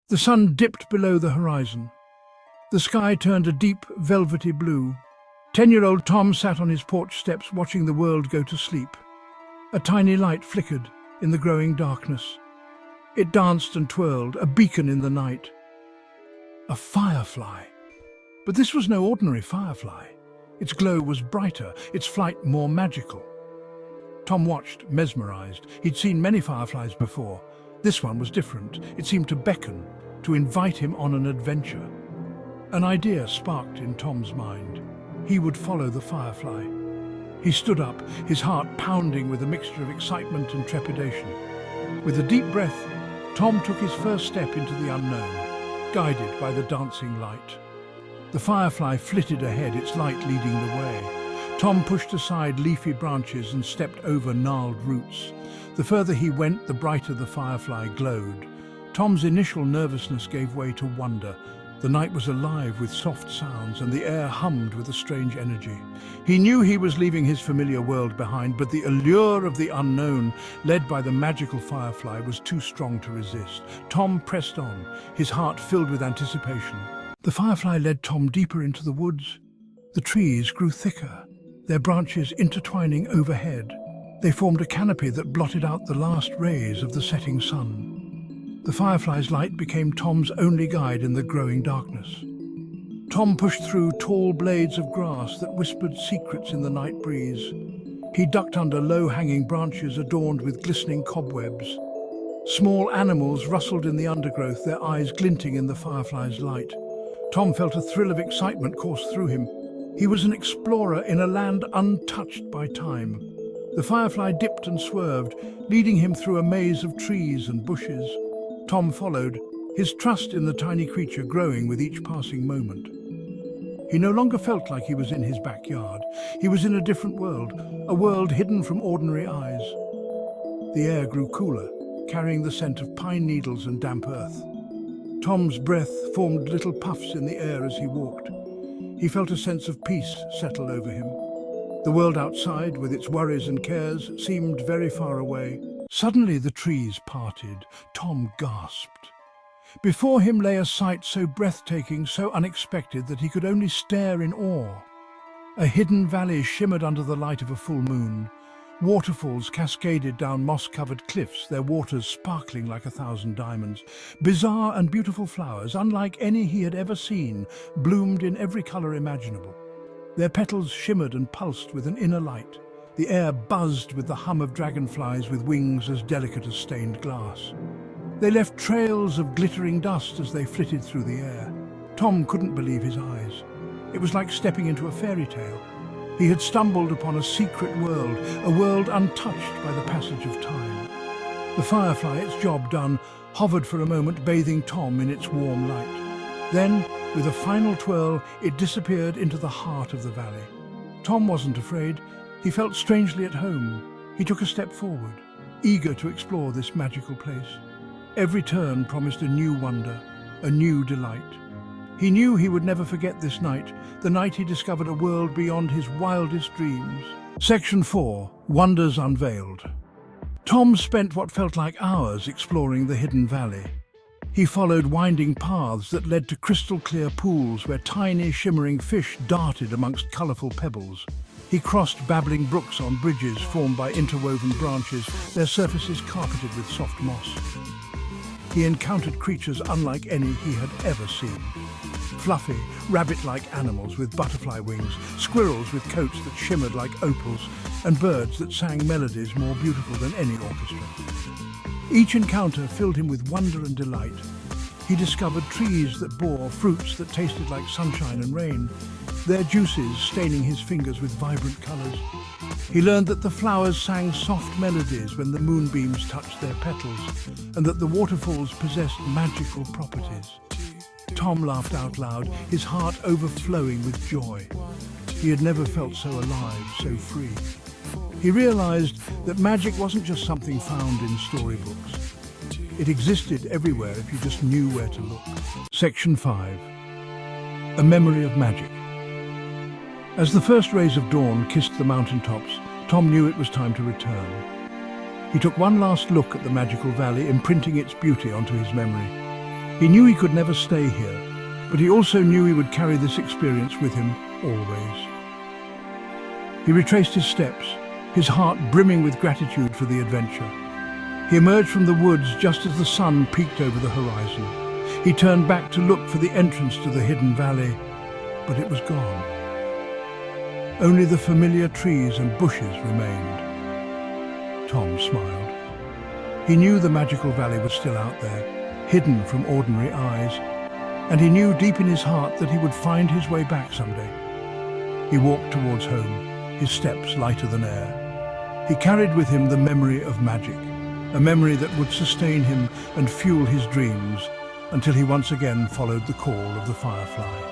The sun dipped below the horizon. The sky turned a deep, velvety blue. 10-year-old Tom sat on his porch steps watching the world go to sleep. A tiny light flickered in the growing darkness. It danced and twirled, a beacon in the night. A firefly. But this was no ordinary firefly. Its glow was brighter, its flight more magical. Tom watched, mesmerized. He'd seen many fireflies before. This one was different. It seemed to beckon, to invite him on an adventure. An idea sparked in Tom's mind. He would follow the firefly. He stood up, his heart pounding with a mixture of excitement and trepidation. With a deep breath, Tom took his first step into the unknown, guided by the dancing light. The firefly flitted ahead, its light leading the way. Tom pushed aside leafy branches and stepped over gnarled roots. The further he went, the brighter the firefly glowed. Tom's initial nervousness gave way to wonder. The night was alive with soft sounds, and the air hummed with a strange energy. He knew he was leaving his familiar world behind, but the allure of the unknown, led by the magical firefly, was too strong to resist. Tom pressed on, his heart filled with anticipation. The firefly led Tom deeper into the woods. The trees grew thicker, their branches intertwining overhead. They formed a canopy that blotted out the last rays of the setting sun. The firefly's light became Tom's only guide in the growing darkness. Tom pushed through tall blades of grass that whispered secrets in the night breeze. He ducked under low-hanging branches adorned with glistening cobwebs. Small animals rustled in the undergrowth, their eyes glinting in the firefly's light. Tom felt a thrill of excitement course through him. He was an explorer in a land untouched by time. The firefly dipped and swerved, leading him through a maze of trees and bushes. Tom followed, his trust in the tiny creature growing with each passing moment. He no longer felt like he was in his backyard. He was in a different world, a world hidden from ordinary eyes. The air grew cooler, carrying the scent of pine needles and damp earth. Tom's breath formed little puffs in the air as he walked. He felt a sense of peace settle over him. The world outside, with its worries and cares, seemed very far away. Suddenly the trees parted. Tom gasped. Before him lay a sight so breathtaking, so unexpected, that he could only stare in awe. A hidden valley shimmered under the light of a full moon. Waterfalls cascaded down moss-covered cliffs, their waters sparkling like 1,000 diamonds. Bizarre and beautiful flowers, unlike any he had ever seen, bloomed in every color imaginable. Their petals shimmered and pulsed with an inner light. The air buzzed with the hum of dragonflies with wings as delicate as stained glass. They left trails of glittering dust as they flitted through the air. Tom couldn't believe his eyes. It was like stepping into a fairy tale. He had stumbled upon a secret world, a world untouched by the passage of time. The firefly, its job done, hovered for a moment, bathing Tom in its warm light. Then, with a final twirl, it disappeared into the heart of the valley. Tom wasn't afraid. He felt strangely at home. He took a step forward, eager to explore this magical place. Every turn promised a new wonder, a new delight. He knew he would never forget this night, the night he discovered a world beyond his wildest dreams. Section 4. Wonders Unveiled. Tom spent what felt like hours exploring the hidden valley. He followed winding paths that led to crystal-clear pools where tiny, shimmering fish darted amongst colorful pebbles. He crossed babbling brooks on bridges formed by interwoven branches, their surfaces carpeted with soft moss. He encountered creatures unlike any he had ever seen. Fluffy, rabbit-like animals with butterfly wings, squirrels with coats that shimmered like opals, and birds that sang melodies more beautiful than any orchestra. Each encounter filled him with wonder and delight. He discovered trees that bore fruits that tasted like sunshine and rain, their juices staining his fingers with vibrant colors. He learned that the flowers sang soft melodies when the moonbeams touched their petals, and that the waterfalls possessed magical properties. Tom laughed out loud, his heart overflowing with joy. He had never felt so alive, so free. He realized that magic wasn't just something found in storybooks. It existed everywhere if you just knew where to look. Section 5. A Memory of Magic. As the first rays of dawn kissed the mountaintops, Tom knew it was time to return. He took one last look at the magical valley, imprinting its beauty onto his memory. He knew he could never stay here, but he also knew he would carry this experience with him always. He retraced his steps, his heart brimming with gratitude for the adventure. He emerged from the woods just as the sun peeked over the horizon. He turned back to look for the entrance to the hidden valley, but it was gone. Only the familiar trees and bushes remained. Tom smiled. He knew the magical valley was still out there, hidden from ordinary eyes, and he knew deep in his heart that he would find his way back someday. He walked towards home, his steps lighter than air. He carried with him the memory of magic, a memory that would sustain him and fuel his dreams until he once again followed the call of the Firefly.